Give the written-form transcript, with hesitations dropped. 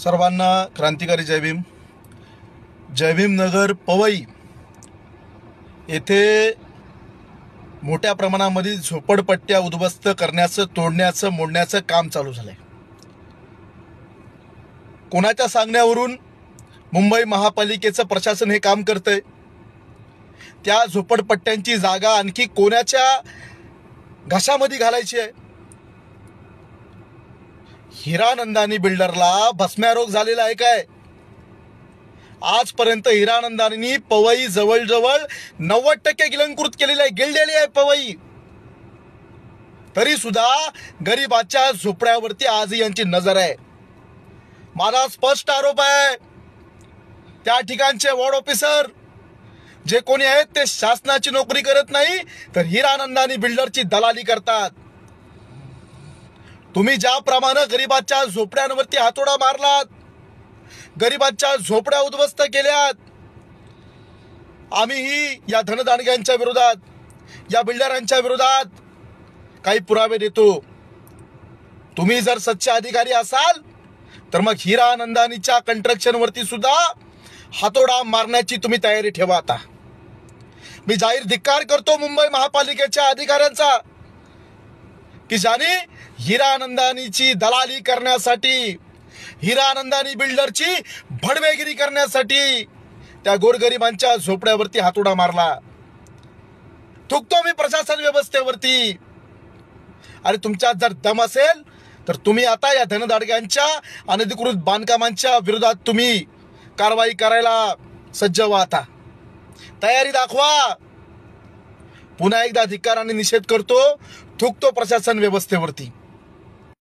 सर्वांना क्रांतिकारी जय भीम. जय भीम नगर पवई येथे मोठ्या प्रमाणामध्ये झोपडपट्ट्या उद्ध्वस्त करण्याचं, तोडण्याचं, मोडण्याचं काम चालू झालंय. कोणाच्या सांगण्यावरून मुंबई महापालिकेचं प्रशासन हे काम करतंय. त्या झोपडपट्ट्यांची जागा आणखी कोणाच्या घशामध्ये घालायची आहे? हिरानंदानी बिल्डरला भस्म्यारोग झालेला आहे काय? आजपर्यंत हिरानंदानी पवई जवळजवळ 90% गिलंकृत केलेली आहे, गिळलेली आहे पवई. तरी सुद्धा गरीबाच्या झोपड्यावरती आजही यांची नजर आहे. माझा स्पष्ट आरोप आहे, त्या ठिकाणचे वॉर्ड ऑफिसर जे कोणी आहेत ते शासनाची नोकरी करत नाही, तर हिरानंदानी बिल्डरची दलाली करतात. तुम्ही ज्याप्रमाणे गरीबाच्या झोपड्यांवरती हातोडा मारलात, गरीबाच्या झोपड्या उद्ध्वस्त केल्यात, आम्हीही या धनदांडग्यांच्या विरोधात, या बिल्डरांच्या विरोधात काही पुरावे देतो. तुम्ही जर सच्चे अधिकारी असाल तर मग हिरानंदानीच्या कंस्ट्रक्शनवरती सुद्धा हातोडा मारण्याची तुम्ही तयारी ठेवा. आता मी जाहीर धिक्कार करतो मुंबई महापालिकेच्या अधिकाऱ्यांचा, की ज्याने हिरानंदानीची दलाली करण्यासाठी, हिरानंदानी बिल्डरची भडवेगिरी करण्यासाठी त्या गोरगरिबांच्या झोपड्यावरती हातोडा मारला. थुकतो मी प्रशासन व्यवस्थेवरती. आणि तुमच्यात जर दम असेल तर तुम्ही आता या धनदांडग्यांच्या अनधिकृत बांधकामांच्या विरोधात तुम्ही कारवाई करायला सज्ज व्हा. आता तयारी दाखवा. पुन्हा एकदा धिक्काराने निषेध करतो, थुकतो प्रशासन व्यवस्थेवरती.